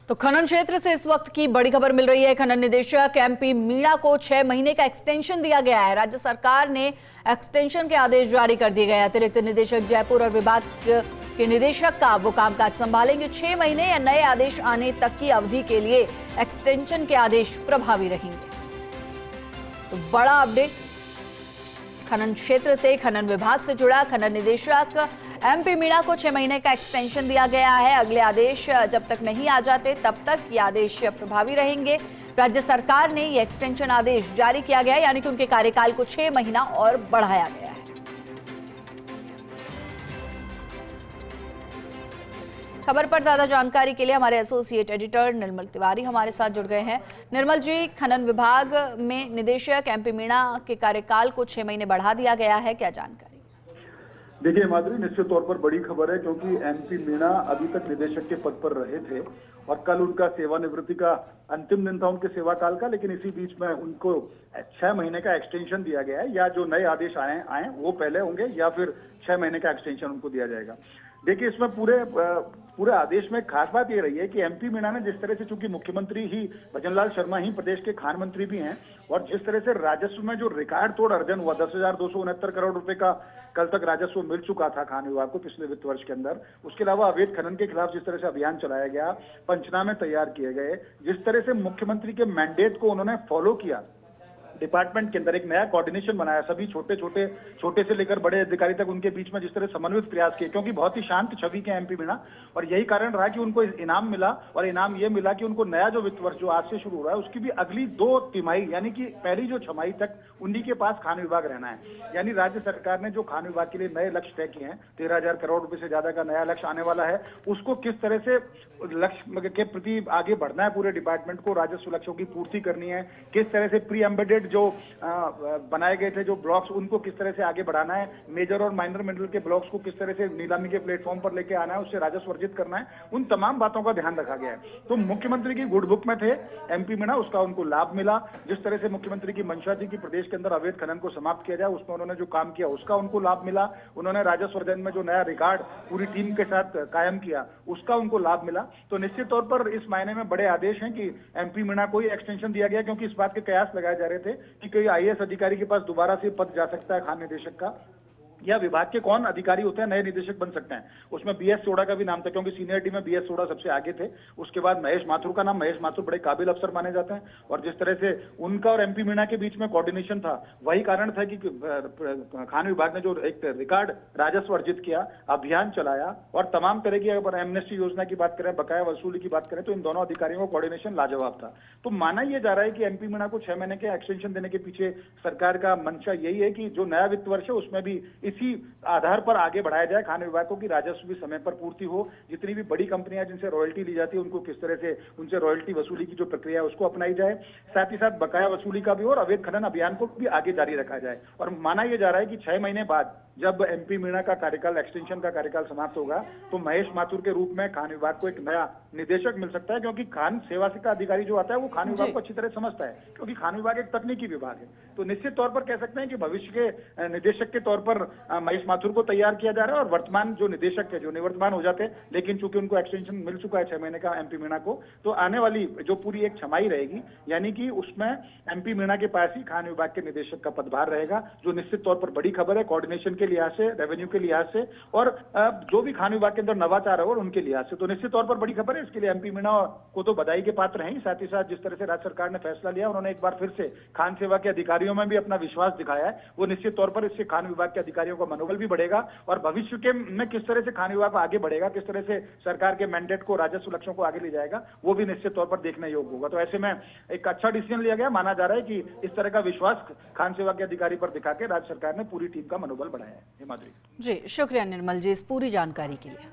तो खनन क्षेत्र से इस वक्त की बड़ी खबर मिल रही है। खनन निदेशक एमपी मीणा को 6 महीने का एक्सटेंशन दिया गया है। राज्य सरकार ने एक्सटेंशन के आदेश जारी कर दिए गए हैं। अतिरिक्त निदेशक जयपुर और विभाग के निदेशक का वो कामकाज संभालेंगे। 6 महीने या नए आदेश आने तक की अवधि के लिए एक्सटेंशन के आदेश प्रभावी रहेंगे। तो बड़ा अपडेट खनन क्षेत्र से, खनन विभाग से जुड़ा। खनन निदेशक एमपी मीणा को 6 महीने का एक्सटेंशन दिया गया है। अगले आदेश जब तक नहीं आ जाते तब तक ये आदेश प्रभावी रहेंगे। राज्य सरकार ने ये एक्सटेंशन आदेश जारी किया गया है, यानी कि उनके कार्यकाल को 6 महीना और बढ़ाया गया है। खबर पर ज्यादा जानकारी के लिए हमारे एसोसिएट एडिटर निर्मल तिवारी हमारे साथ जुड़ गए हैं। निर्मल जी, खनन विभाग में निदेशक एमपी मीणा के कार्यकाल को 6 महीने बढ़ा दिया गया है, क्या जानकारी? देखिए माधुरी, निश्चित तौर पर बड़ी खबर है क्योंकि एमपी मीणा अभी तक निदेशक के पद पर रहे थे और कल उनका सेवानिवृत्ति का अंतिम दिन था उनके सेवा काल का। लेकिन इसी बीच में उनको 6 महीने का एक्सटेंशन दिया गया है। या जो नए आदेश आए वो पहले होंगे या फिर 6 महीने का एक्सटेंशन उनको दिया जाएगा। देखिए, इसमें पूरे आदेश में खास बात ये रही है कि एमपी मीणा ने जिस तरह से, चूंकि मुख्यमंत्री ही भजनलाल शर्मा ही प्रदेश के खान मंत्री भी हैं, और जिस तरह से राजस्व में जो रिकॉर्ड तोड़ अर्जन हुआ, 10,269 करोड़ रुपए का कल तक राजस्व मिल चुका था खान विभाग को पिछले वित्त वर्ष के अंदर। उसके अलावा अवैध खनन के खिलाफ जिस तरह से अभियान चलाया गया, पंचनामे तैयार किए गए, जिस तरह से मुख्यमंत्री के मैंडेट को उन्होंने फॉलो किया, डिपार्टमेंट के अंदर एक नया कोऑर्डिनेशन बनाया, सभी छोटे से लेकर बड़े अधिकारी तक उनके बीच में जिस तरह समन्वित प्रयास किए, क्योंकि बहुत ही शांत छवि के एमपी मीणा, और यही कारण रहा कि उनको इनाम मिला। और इनाम ये मिला कि उनको नया जो वित्त वर्ष जो आज से शुरू हो रहा है उसकी भी अगली 2 तिमाही यानी कि पहली जो छमाही तक उन्हीं के पास खान विभाग रहना है। यानी राज्य सरकार ने जो खान विभाग के लिए नए लक्ष्य तय किए हैं, 13,000 करोड़ रुपए से ज्यादा का नया लक्ष्य आने वाला है, उसको किस तरह से लक्ष्य के प्रति आगे बढ़ना है, पूरे डिपार्टमेंट को राजस्व लक्ष्यों की पूर्ति करनी है, किस तरह से प्री एम्बेडेड जो बनाए गए थे जो ब्लॉक्स, उनको किस तरह से आगे बढ़ाना है, मेजर और माइनर मिनरल के ब्लॉक्स को किस तरह से नीलामी के प्लेटफॉर्म पर लेके आना है, उससे राजस्व अर्जित करना है, उन तमाम बातों का ध्यान रखा गया है। तो मुख्यमंत्री की गुड बुक में थे एमपी मीणा, उसका उनको लाभ मिला। जिस तरह से मुख्यमंत्री की मंशा थी कि प्रदेश के अंदर अवैध खनन को समाप्त किया जाए, उसमें उन्होंने जो काम किया उसका उनको लाभ मिला। उन्होंने राजस्व अर्जन में जो नया रिकॉर्ड पूरी टीम के साथ कायम किया उसका उनको लाभ मिला। तो निश्चित तौर पर इस मायने में बड़े आदेश हैं कि एमपी मीणा को ही एक्सटेंशन दिया गया, क्योंकि इस बात के कयास लगाए जा रहे थे कि कोई आईएएस अधिकारी के पास दोबारा से पद जा सकता है खान निदेशक का, या विभाग के कौन अधिकारी होते हैं नए निदेशक बन सकते हैं। उसमें बीएस सोढ़ा का भी नाम था, क्योंकि सीनियरिटी में बीएस सोढ़ा सबसे आगे थे। उसके बाद महेश माथुर का नाम, महेश माथुर बड़े काबिल अफसर माने जाते हैं। और जिस तरह से उनका और एमपी मीणा के बीच में कोऑर्डिनेशन था, वही कारण था कि खान विभाग ने जो एक रिकॉर्ड राजस्व अर्जित किया, अभियान चलाया, और तमाम तरह की अगर एमनेस्टी योजना की बात करें, बकाया वसूली की बात करें, तो इन दोनों अधिकारियों का कोऑर्डिनेशन लाजवाब था। तो माना यह जा रहा है कि एमपी मीणा को 6 महीने के एक्सटेंशन देने के पीछे सरकार का मंशा यही है कि जो नया वित्त वर्ष है उसमें भी इसी आधार पर आगे बढ़ाया जाए खान विभाग को, कि राजस्व भी समय पर पूर्ति हो। जितनी भी बड़ी कंपनियां जिनसे रॉयल्टी ली जाती है उनको किस तरह से उनसे रॉयल्टी वसूली की जो प्रक्रिया है उसको अपनाई जाए, साथ ही साथ बकाया वसूली का भी और अवैध खनन अभियान को भी आगे जारी रखा जाए। और माना यह जा रहा है कि 6 महीने बाद जब एमपी मीणा का कार्यकाल, एक्सटेंशन का कार्यकाल समाप्त होगा, तो महेश माथुर के रूप में खान विभाग को एक नया निदेशक मिल सकता है, क्योंकि खान सेवा का अधिकारी जो आता है वो खान विभाग को अच्छी तरह समझता है, क्योंकि खान विभाग एक तकनीकी विभाग है। तो निश्चित तौर पर कह सकते हैं कि भविष्य के निदेशक के तौर पर महेश माथुर को तैयार किया जा रहा है, और वर्तमान जो निदेशक है, जो निवर्तमान हो जाते हैं, लेकिन चूंकि उनको एक्सटेंशन मिल चुका है 6 महीने का एमपी मीणा को, तो आने वाली जो पूरी एक छमाही रहेगी, यानी कि उसमें एमपी मीणा के पास ही खान विभाग के निदेशक का पदभार रहेगा, जो निश्चित तौर पर बड़ी खबर है कोऑर्डिनेशन के लिहाज से, रेवेन्यू के लिहाज से, और जो भी खान विभाग के अंदर नवाचार है और उनके लिहाज से। तो निश्चित तौर पर बड़ी खबर है। इसके लिए एमपी मीणा को तो बधाई के पात्र हैं ही, साथ ही साथ जिस तरह से राज्य सरकार ने फैसला लिया, उन्होंने एक बार फिर से खान सेवा के अधिकारियों में भी अपना विश्वास दिखाया है, वो निश्चित तौर पर इससे खान विभाग के अधिकारियों का मनोबल भी बढ़ेगा, और भविष्य के में किस तरह से खान विभाग आगे बढ़ेगा, किस तरह से सरकार के मैंडेट को, राजस्व लक्ष्यों को आगे ले जाएगा, वो भी निश्चित तौर पर देखने योग्य होगा। तो ऐसे में एक अच्छा डिसीजन लिया गया, माना जा रहा है कि इस तरह का विश्वास खान सेवा के अधिकारी पर दिखा के राज्य सरकार ने पूरी टीम का मनोबल बढ़ाया है। हिमाद्री जी, शुक्रिया निर्मल जी इस पूरी जानकारी के लिए।